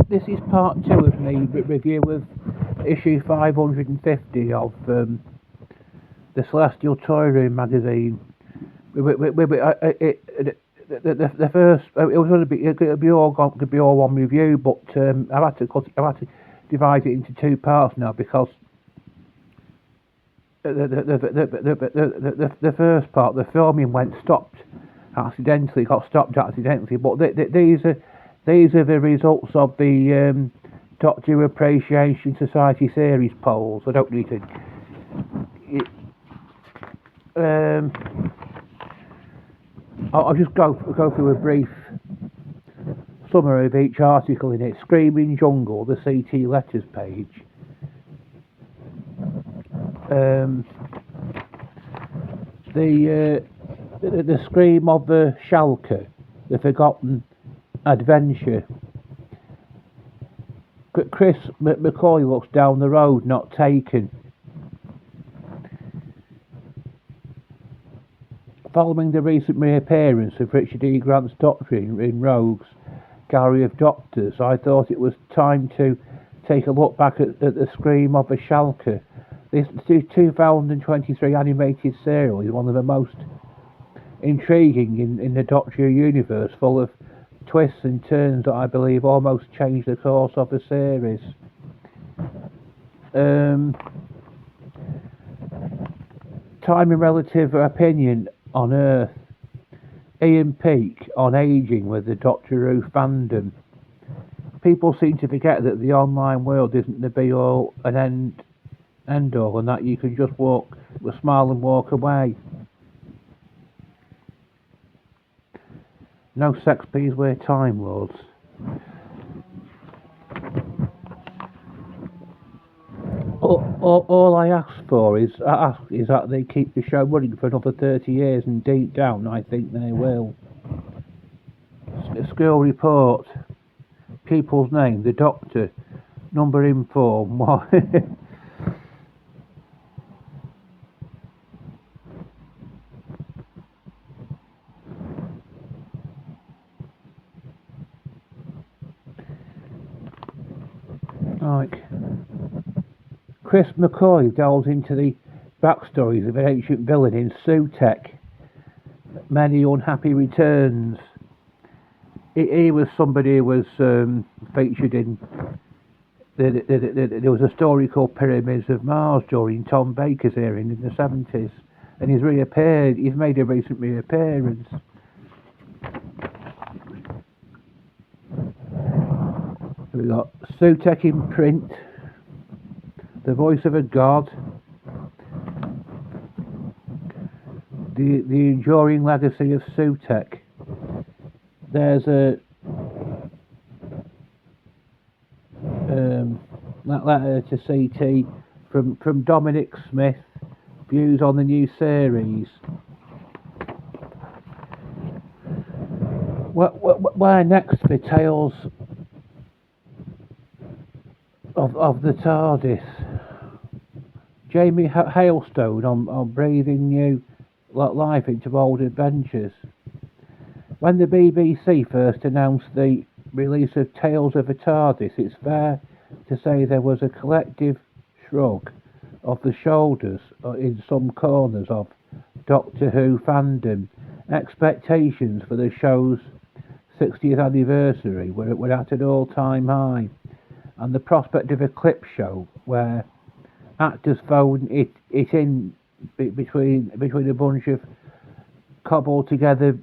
This is part two of me review of issue 550 of the Celestial Toyroom magazine. The first it was going to be could be all one review, but I've had to divide it into two parts now because the first part, the filming got stopped accidentally. But these are the results of the Doctor Appreciation Society series polls. I don't need to. I'll just go through a brief summary of each article in it. Screaming Jungle, the CT letters page. The Scream of the Schalke, the Forgotten Adventure. Chris McCoy looks down the road, not taken. Following the recent reappearance of Richard E. Grant's Doctor in Rogue's Gallery of Doctors, I thought it was time to take a look back at the Scream of the Schalke. This 2023 animated serial is one of the most intriguing in the Doctor universe, full of twists and turns that I believe almost changed the course of the series. Time and relative opinion on Earth. Ian Peake on aging with the Doctor Who fandom. People seem to forget that the online world isn't the be all and end all, and that you can just smile and walk away. No sex, please, we're Time Lords. All I ask for is that they keep the show running for another 30 years, and deep down I think they will. School report. People's name, the Doctor. Number inform. Like Chris McCoy delves into the backstories of an ancient villain in Sutek. Many unhappy returns. He was somebody who was featured in. There was a story called Pyramids of Mars during Tom Baker's era in the 70s, and he's reappeared. He's made a recent reappearance. We got Sutek in print. The voice of a god. The enduring legacy of Sutek. There's a letter to CT from Dominic Smith. Views on the new series. Where next for Tales of the TARDIS? Jamie Hailstone on breathing new life into old adventures. When the BBC first announced the release of Tales of the TARDIS, it's fair to say there was a collective shrug of the shoulders in some corners of Doctor Who fandom. Expectations for the show's 60th anniversary were at an all-time high, and the prospect of a clip show where actors phone it in between a bunch of cobbled together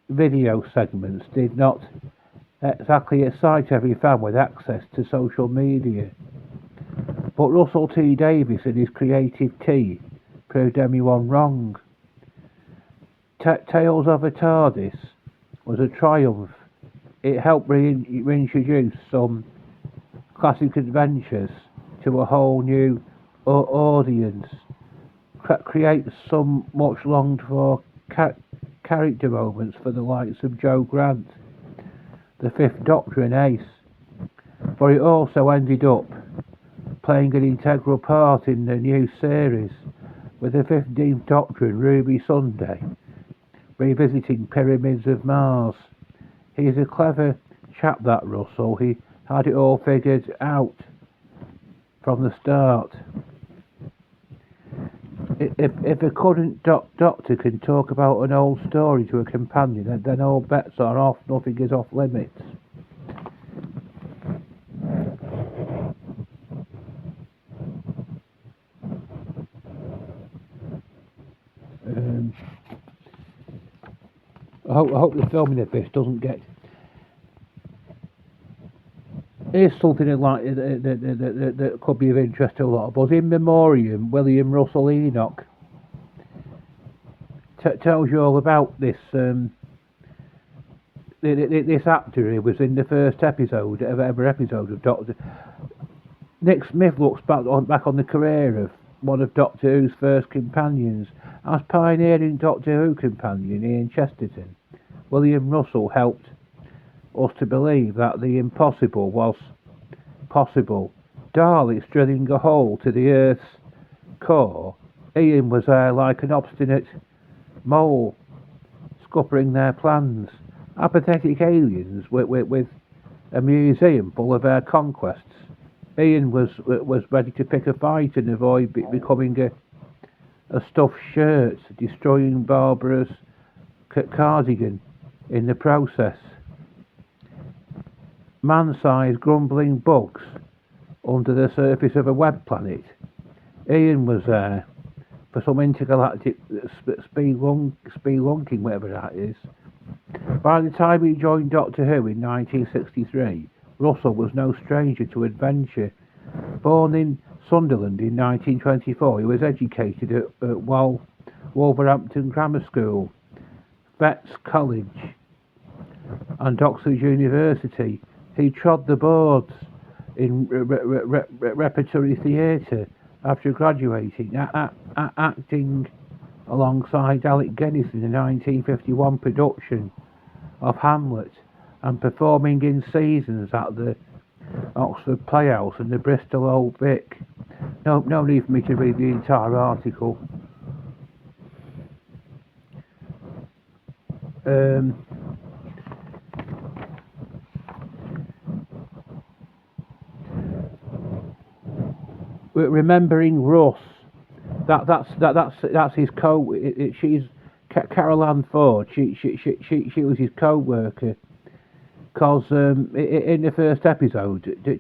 video segments did not exactly excite every fan with access to social media. But Russell T Davies and his creative team proved everyone wrong. Tales of a TARDIS was a triumph. It helped reintroduce some classic adventures to a whole new audience, create some much longed for character moments for the likes of Joe Grant, the Fifth Doctor and Ace, but it also ended up playing an integral part in the new series, with the 15th Doctor and Ruby Sunday revisiting Pyramids of Mars. He is a clever chap, that Russell. He had it all figured out from the start. If a current doctor can talk about an old story to a companion, then all bets are off, nothing is off limits. I hope the filming of this doesn't get... Here's something that could be of interest to a lot of us. In memoriam, William Russell Enoch tells you all about this this actor who was in the first episode of Doctor... Nick Smith looks back on the career of one of Doctor Who's first companions. As pioneering Doctor Who companion Ian Chesterton, William Russell helped us to believe that the impossible was possible. Daleks drilling a hole to the Earth's core. Ian was there like an obstinate mole, scuppering their plans. Apathetic aliens with a museum full of their conquests. Ian was ready to pick a fight and avoid becoming a stuffed shirt, destroying Barbara's cardigan in the process. Man-sized grumbling bugs under the surface of a web planet. Ian was there for some intergalactic spelunking, whatever that is. By the time he joined Doctor Who in 1963, Russell was no stranger to adventure. Born in Sunderland in 1924, he was educated at Wolverhampton Grammar School, Vets College and Oxford University. He trod the boards in repertory theatre after graduating, acting alongside Alec Guinness in the 1951 production of Hamlet and performing in seasons at the Oxford Playhouse and the Bristol Old Vic. No need for me to read the entire article. Remembering Russ, that's his she's Carol Ann Ford. She was his co-worker. Because in the first episode, there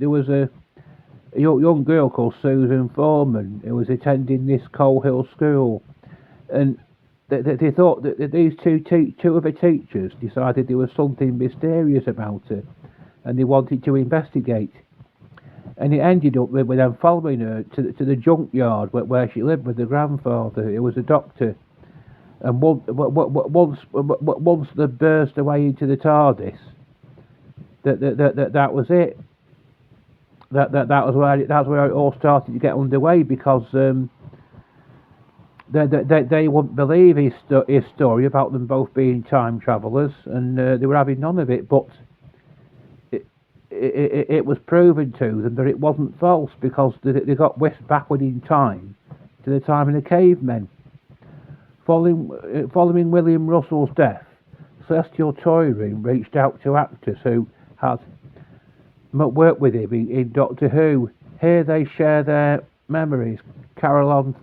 was a young girl called Susan Foreman who was attending this Coal Hill school, and they thought that these two of the teachers decided there was something mysterious about her, and they wanted to investigate. And it ended up with them following her to the junkyard where she lived with her grandfather, who was a doctor. And once they burst away into the TARDIS, that was it. That's where it all started to get underway, because they wouldn't believe his story about them both being time travellers, and they were having none of it. But it was proven to them that it wasn't false, because they got whisked backward in time to the time of the cavemen. Following William Russell's death, Celestial Toyroom reached out to actors who had worked with him in Doctor Who. Here they share their memories. Carol Ann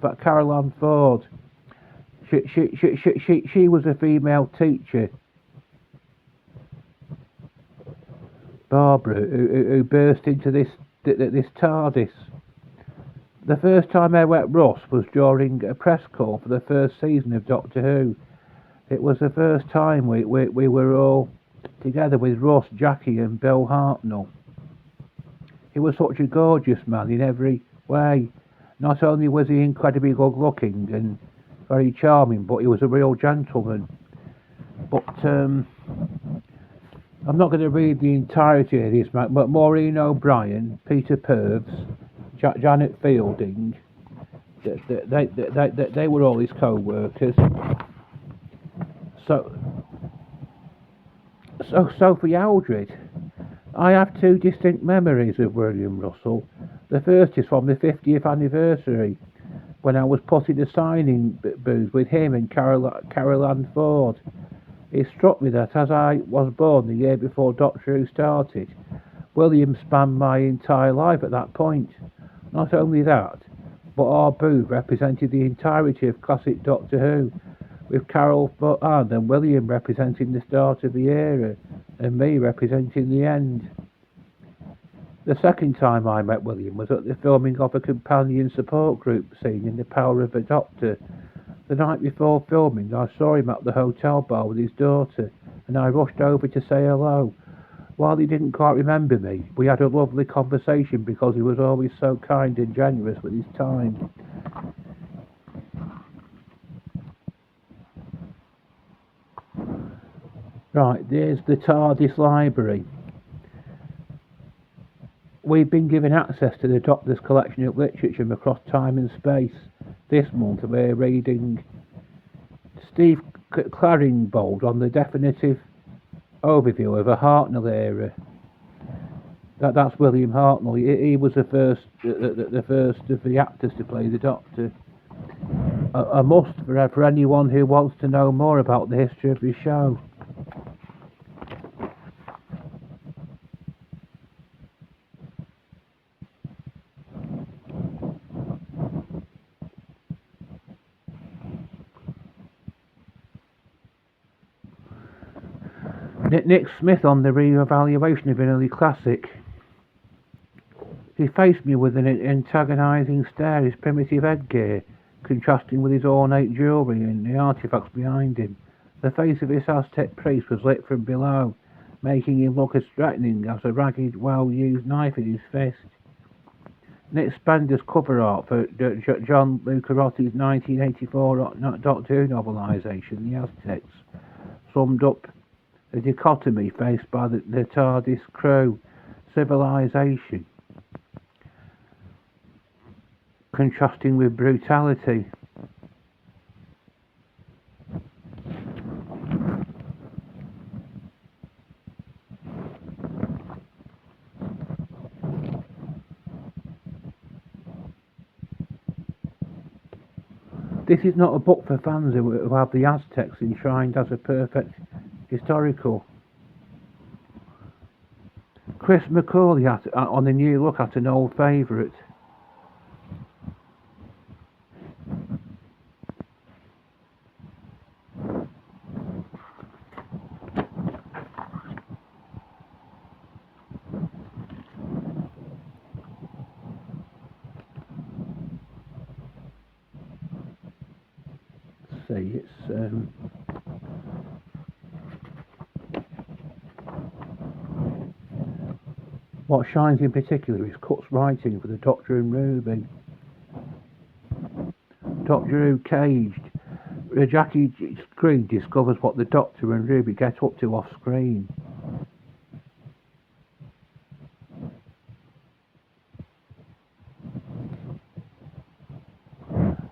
Ford. She was a female teacher. Barbara, who burst into this TARDIS. The first time I met Russ was during a press call for the first season of Doctor Who. It was the first time we were all together with Russ, Jackie and Bill Hartnell. He was such a gorgeous man in every way. Not only was he incredibly good looking and very charming, but he was a real gentleman. But I'm not going to read the entirety of this, but Maureen O'Brien, Peter Purves, Janet Fielding, they were all his co-workers. So Sophie Aldred. I have two distinct memories of William Russell. The first is from the 50th anniversary, when I was put in a signing booth with him and Carol Ann Ford. It struck me that as I was born the year before Doctor Who started, William spanned my entire life at that point. Not only that, but our booth represented the entirety of classic Doctor Who, with Carol Ann and William representing the start of the era, and me representing the end. The second time I met William was at the filming of a companion support group scene in The Power of the Doctor. The night before filming, I saw him at the hotel bar with his daughter, and I rushed over to say hello. While he didn't quite remember me, we had a lovely conversation because he was always so kind and generous with his time. Right, there's the TARDIS library. We've been given access to the Doctor's collection of literature from across time and space. This month we're reading Steve Claringbold on the definitive overview of a Hartnell era. That's William Hartnell. He was the first of the actors to play the Doctor. A must for anyone who wants to know more about the history of the show. Nick Smith on the re-evaluation of an early classic. He faced me with an antagonising stare, his primitive headgear contrasting with his ornate jewellery and the artefacts behind him. The face of this Aztec priest was lit from below, making him look as threatening as a ragged, well-used knife in his fist. Nick Spender's cover art for John Lucarotti's 1984 Doctor Who novelisation, The Aztecs, summed up the dichotomy faced by the TARDIS crew, civilization, contrasting with brutality. This is not a book for fans who have the Aztecs enshrined as a perfect historical. Chris McCauley on a new look at an old favourite. Let's see, it's what shines in particular is Cut's writing for the Doctor and Ruby. Doctor Who caged. Jackie Green discovers what the Doctor and Ruby get up to off screen.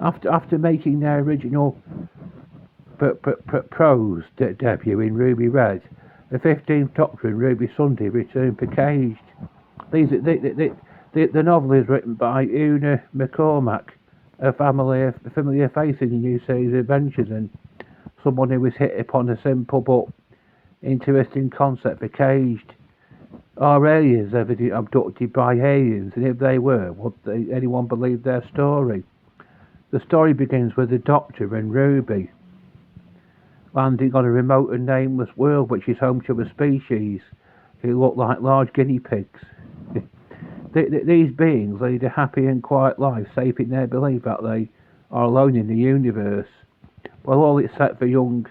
After making their original prose debut in Ruby Red, the 15th Doctor and Ruby Sunday return for Caged. The novel is written by Una McCormack, a familiar face in the new series of adventures, and someone who was hit upon a simple but interesting concept for Caged. Are aliens ever abducted by aliens, and if they were, would anyone believe their story? The story begins with the Doctor and Ruby landing on a remote and nameless world which is home to a species who look like large guinea pigs. These beings lead a happy and quiet life, safe in their belief that they are alone in the universe. Well, all except for young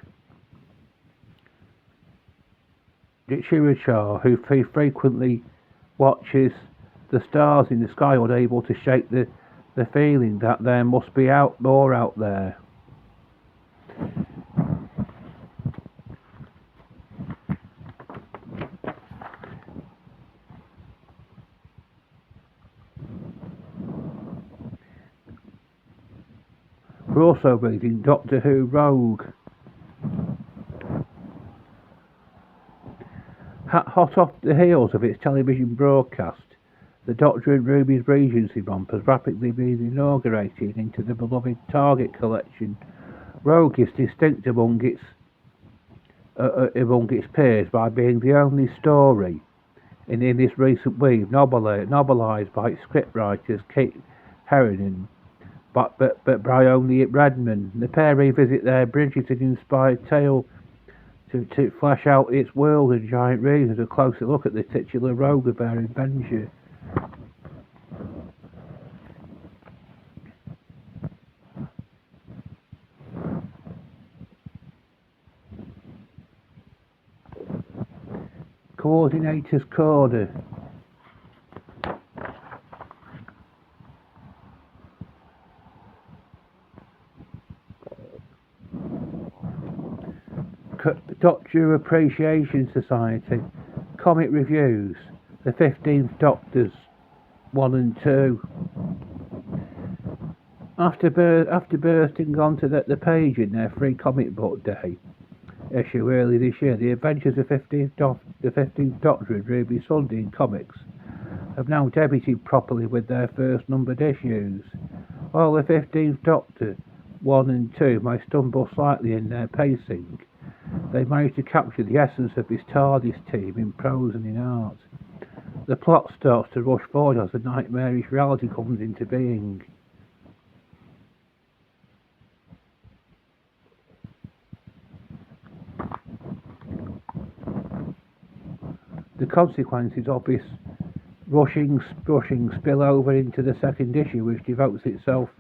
Chirachar, who frequently watches the stars in the sky, unable to shake the feeling that there must be more out there. We're also reading Doctor Who Rogue. Hot off the heels of its television broadcast, the Doctor and Ruby's Regency romp has rapidly been inaugurated into the beloved Target collection. Rogue is distinct among its among its peers by being the only story in this recent week novelised by its scriptwriters Kate Herring but by only Redman. The pair revisit their Bridgerton-inspired tale to flesh out its world and giant reasons, a closer look at the titular rogue of their adventure. Coordinator's Corner. Doctor Appreciation Society. Comic Reviews. The 15th Doctors 1 and 2. After bursting onto the page in their free comic book day issue early this year, the Adventures of the 15th Doctor and Ruby Sunday in comics have now debuted properly with their first numbered issues. While the 15th Doctor 1 and 2 may stumble slightly in their pacing, they manage to capture the essence of this TARDIS team in prose and in art. The plot starts to rush forward as a nightmarish reality comes into being. The consequences of this rushing spill over into the second issue, which devotes itself.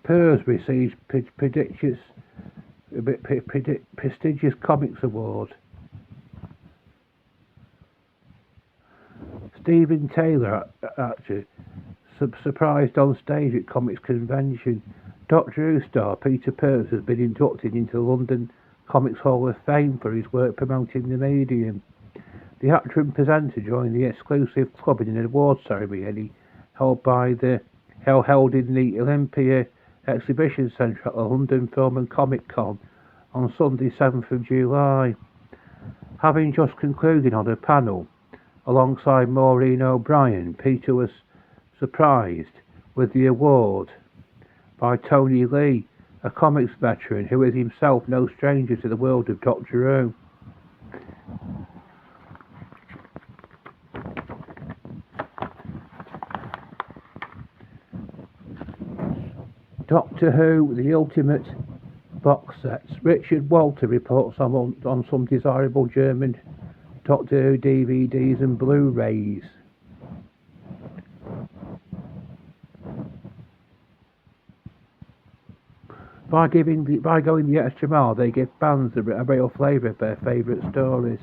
Purrs receives prestigious comics award. Stephen Taylor, actor, surprised on stage at comics convention. Doctor Who star Peter Purrs has been inducted into the London Comics Hall of Fame for his work promoting the medium. The actor and presenter joined the exclusive club in an awards ceremony held in the Olympia Exhibition Centre at the London Film and Comic Con on Sunday 7th of July. Having just concluded on a panel alongside Maureen O'Brien, Peter was surprised with the award by Tony Lee, a comics veteran who is himself no stranger to the world of Doctor Who. Doctor Who, the Ultimate box sets. Richard Walter reports on some desirable German Doctor Who DVDs and Blu-rays. By going the extra mile, they give fans a real flavour of their favourite stories.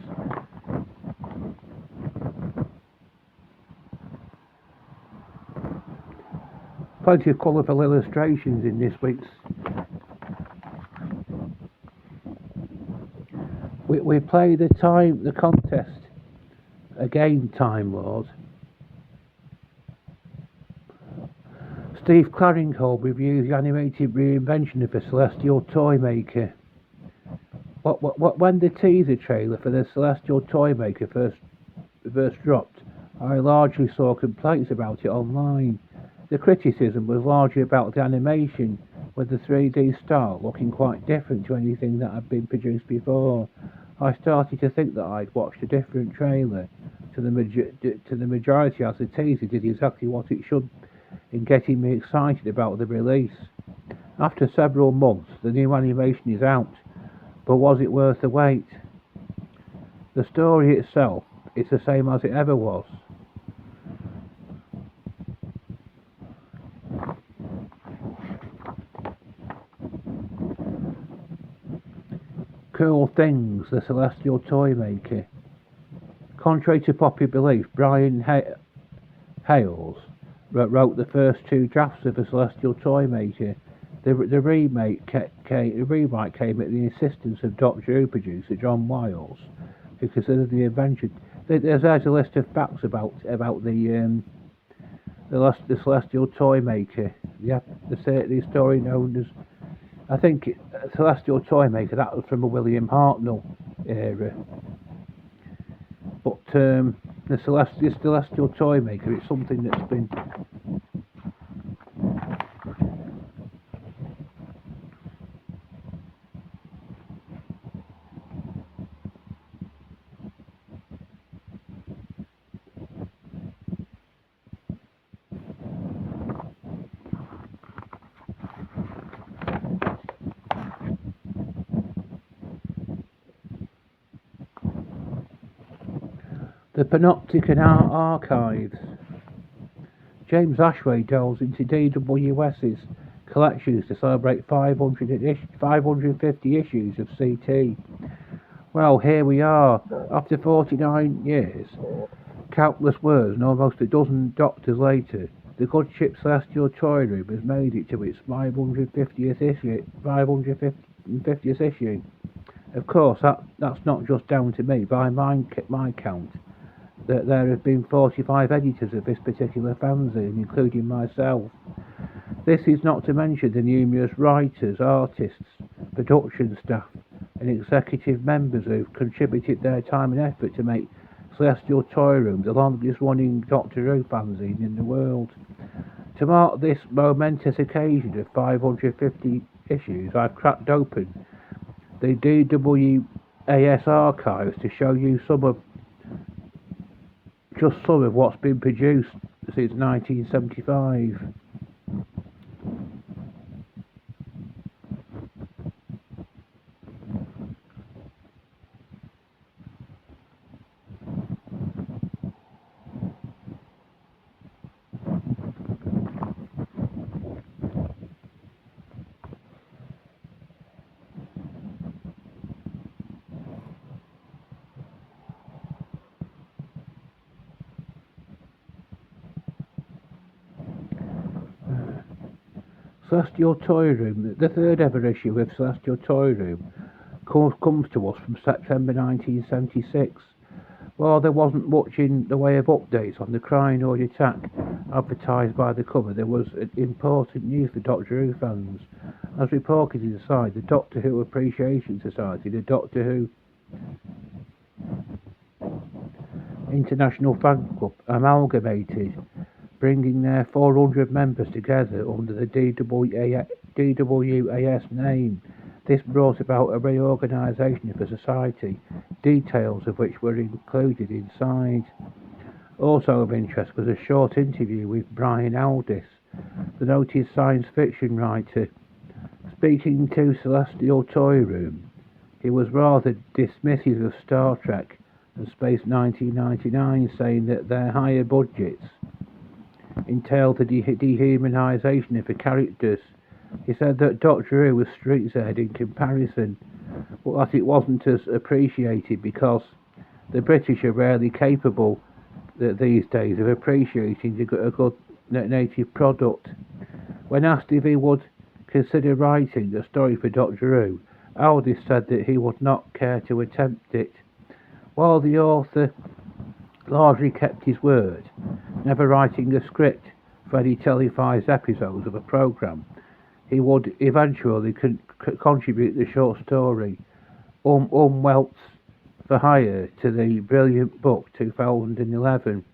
Plenty of colourful illustrations in this week's. We play the contest again, Time Lord. Steve Claringhold reviews the animated reinvention of the Celestial Toymaker. When the teaser trailer for the Celestial Toymaker first dropped, I largely saw complaints about it online. The criticism was largely about the animation, with the 3D style looking quite different to anything that had been produced before. I started to think that I'd watched a different trailer to the majority, as the teaser did exactly what it should in getting me excited about the release. After several months, the new animation is out, but was it worth the wait? The story itself is the same as it ever was. Cool Things, the Celestial Toymaker. Contrary to popular belief, Brian Hales wrote the first two drafts of the Celestial Toymaker. The remake came at the insistence of Doctor Who producer John Wiles, who considered the adventure. There's a list of facts about the Celestial Toymaker. The story known as, I think, Celestial Toymaker, that was from a William Hartnell era. But the Celestial Toymaker is something that's been The Panopticon Archives. James Ashway delves into DWS's collections to celebrate 550 issues of CT. Well, here we are, after 49 years, countless words and almost a dozen doctors later, the good ship Celestial Toyroom has made it to its 550th issue. Of course, that's not just down to me. By my count, that there have been 45 editors of this particular fanzine, including myself. This is not to mention the numerous writers, artists, production staff, and executive members who've contributed their time and effort to make Celestial Toyroom the longest running Doctor Who fanzine in the world. To mark this momentous occasion of 550 issues, I've cracked open the DWAS archives to show you some of what's been produced since 1975. Celestial Toyroom, the third ever issue of Celestial Toyroom, comes to us from September 1976. While there wasn't much in the way of updates on the Crinoid attack advertised by the cover, there was important news for Doctor Who fans. As reported inside, the Doctor Who Appreciation Society, the Doctor Who International Fan Club, amalgamated, bringing their 400 members together under the DWAS name. This brought about a reorganisation of the society, details of which were included inside. Also of interest was a short interview with Brian Aldiss, the noted science fiction writer. Speaking to Celestial Toyroom, he was rather dismissive of Star Trek and Space 1999, saying that their higher budgets entailed the dehumanisation of the characters. He said that Doctor Who was street-zed in comparison, but that it wasn't as appreciated because the British are rarely capable these days of appreciating a good native product. When asked if he would consider writing a story for Doctor Who, Aldis said that he would not care to attempt it. While the author largely kept his word, never writing a script for any televised episodes of a programme, he would eventually contribute the short story Welts for Hire to the brilliant book 2011.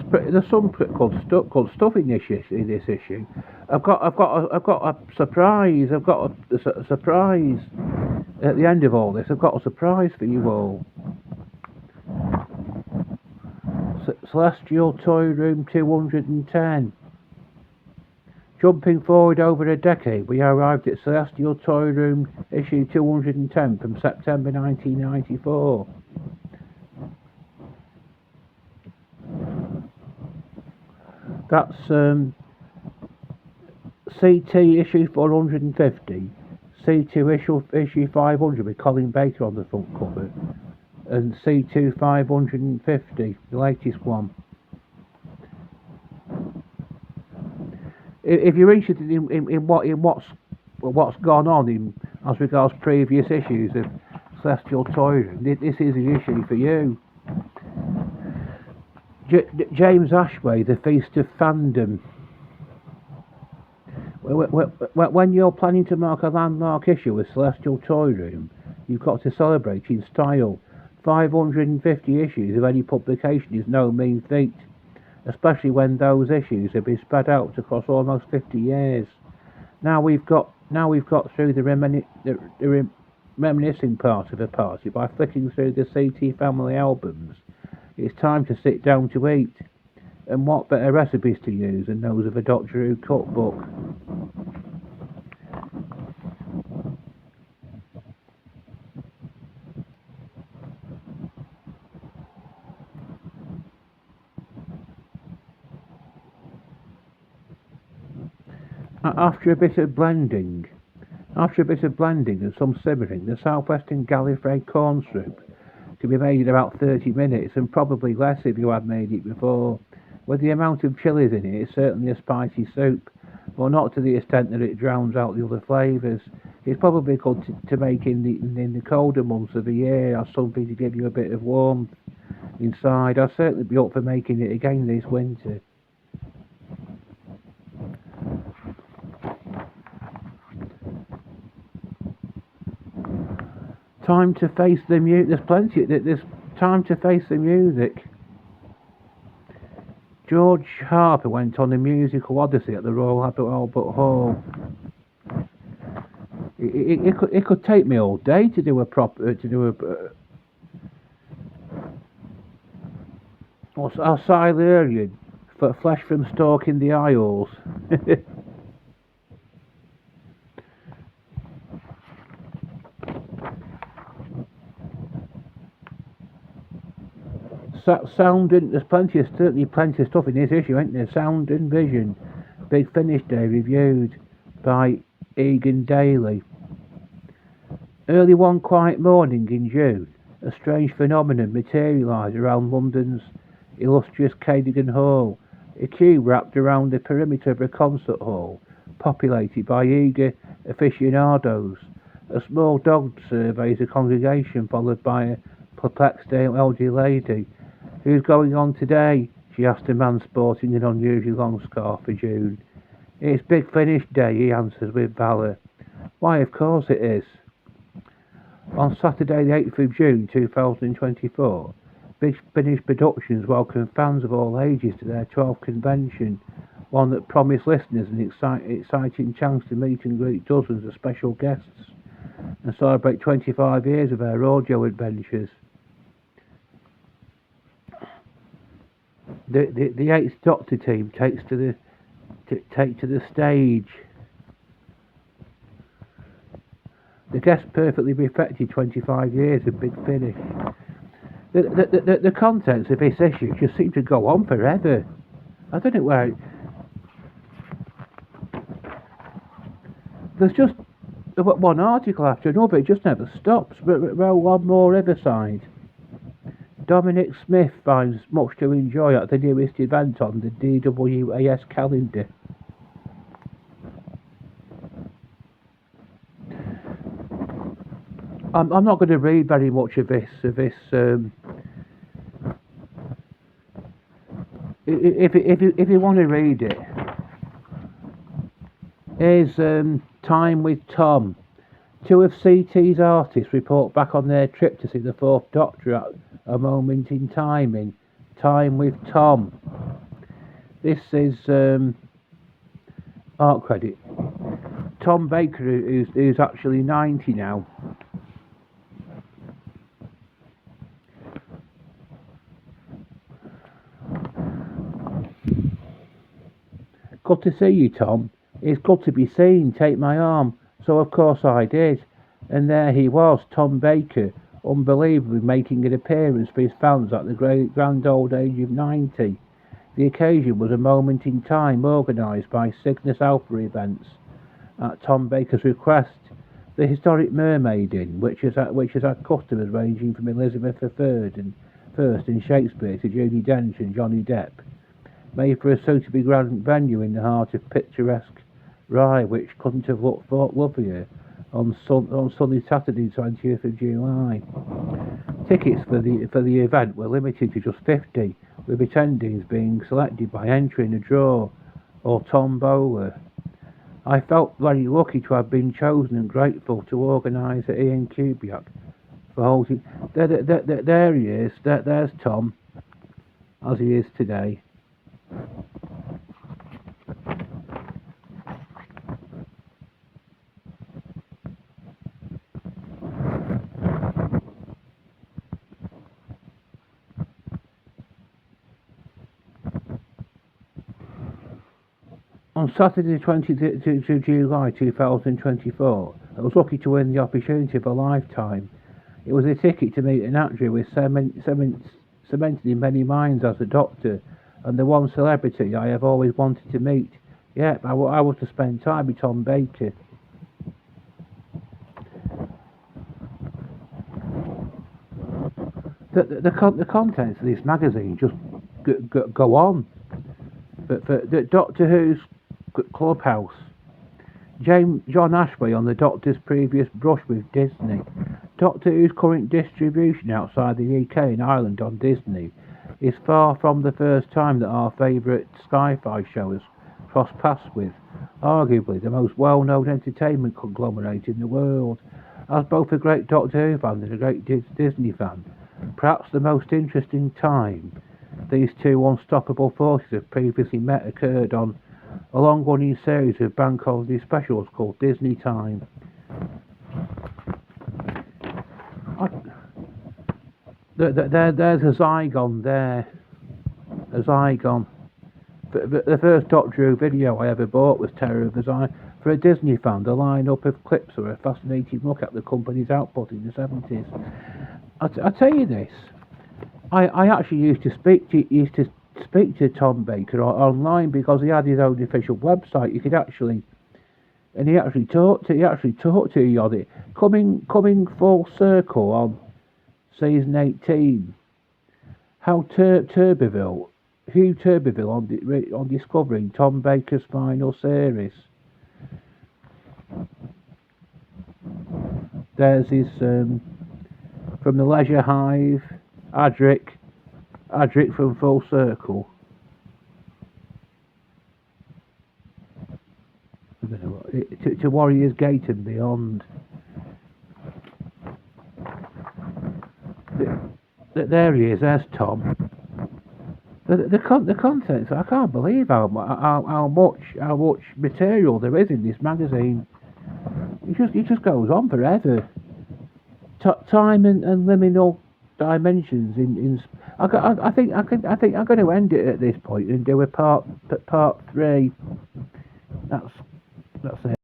There's some called stuff in this issue. I've got a surprise. I've got a surprise at the end of all this. I've got a surprise for you all. Celestial Toyroom 210. Jumping forward over a decade, we arrived at Celestial Toyroom issue 210 from September 1994. That's CT issue 450, C2 issue 500 with Colin Baker on the front cover, and C2 550, the latest one. If you're interested in what's gone on in as regards previous issues of Celestial Toyroom, this is the issue for you. James Ashway, The Feast of Fandom. When you're planning to mark a landmark issue with Celestial Toyroom, you've got to celebrate in style. 550 issues of any publication is no mean feat, especially when those issues have been spread out across almost 50 years. Now we've got through the reminiscing part of the party by flicking through the CT family albums. It's time to sit down to eat. And what better recipes to use than those of a Doctor Who cookbook? After a bit of blending and some simmering, the Southwestern Gallifrey corn soup can be made in about 30 minutes, and probably less if you had made it before. With the amount of chilies in it, it's certainly a spicy soup, but not to the extent that it drowns out the other flavours. It's probably good to make in the colder months of the year, as something to give you a bit of warmth inside. I'd certainly be up for making it again this winter. Time to face the music. There's plenty. There's time to face the music. George Harper went on a musical odyssey at the Royal Albert Hall. It could take me all day to do a proper to do a. Or Silurian for flesh from stalking the Isles. Sound and there's certainly plenty of stuff in this issue, ain't there? Sound and Vision, Big Finish Day reviewed by Egan Daly. Early one quiet morning in June, a strange phenomenon materialised around London's illustrious Cadogan Hall, a cube wrapped around the perimeter of a concert hall, populated by eager aficionados. A small dog surveys the congregation, followed by a perplexed elderly lady. "Who's going on today?" she asked a man sporting an unusually long scarf for June. "It's Big Finish Day," he answers with valour. "Why, of course it is." On Saturday the 8th of June 2024, Big Finish Productions welcomed fans of all ages to their 12th convention, one that promised listeners an exciting chance to meet and greet dozens of special guests and celebrate 25 years of their audio adventures. The Eighth Doctor team take to the stage. The guests perfectly reflected 25 years of Big Finish. The contents of this issue just seem to go on forever. I don't know where. There's just one article after another. It just never stops. Row one more Riverside. Dominic Smith finds much to enjoy at the newest event on the DWAS calendar. I'm not going to read very much of this. If you want to read it, here's Time with Tom. Two of CT's artists report back on their trip to see the Fourth Doctor at a moment in time in Time with Tom. This is art credit. Tom Baker, who's actually 90 now. Good to see you, Tom. It's good to be seen. Take my arm. So of course I did. And there he was, Tom Baker, unbelievably making an appearance for his fans at the grand old age of 90. The occasion was a moment in time organised by Cygnus Alpha Events. At Tom Baker's request, the historic Mermaid Inn, which has had customers ranging from Elizabeth III and First and Shakespeare to Judi Dench and Johnny Depp, made for a suitably grand venue in the heart of picturesque Rye, which couldn't have looked lovelier on Sunday, Saturday, 20th of July. Tickets for the event were limited to just 50, with attendees being selected by entering a draw or tombola. I felt very lucky to have been chosen and grateful to organiser Ian Kubiak for holding. There he is. There's Tom, as he is today. On Saturday, 20th of July 2024, I was lucky to win the opportunity of a lifetime. It was a ticket to meet an actor who was cemented in many minds as a doctor, and the one celebrity I have always wanted to meet. Yep, I was to spend time with Tom Baker. The contents of this magazine just go on. But for the Doctor Who's Clubhouse, John Ashby on the Doctor's previous brush with Disney. Doctor Who's current distribution outside the UK and Ireland on Disney is far from the first time that our favourite sci-fi show has crossed paths with, arguably the most well-known entertainment conglomerate in the world. As both a great Doctor Who fan and a great Disney fan, perhaps the most interesting time these two unstoppable forces have previously met occurred on a long-running series of bank holiday specials called Disney Time. There's a Zygon there. A Zygon. The first Doctor Who video I ever bought was Terror of the Zygon. For a Disney fan, the line-up of clips are a fascinating look at the company's output in the 70s. I'll tell you this. I actually used to speak to Tom Baker online because he had his own official website. You could actually, and he actually talked to you on it. Coming full circle on season 18. How Hugh Turbeville on discovering Tom Baker's final series. There's his from the Leisure Hive, Adric from Full Circle. To Warriors Gate and beyond. There he is. There's Tom. The contents. I can't believe how much material there is in this magazine. It just goes on forever. Time and liminal dimensions I think I'm going to end it at this point and do a part 3. That's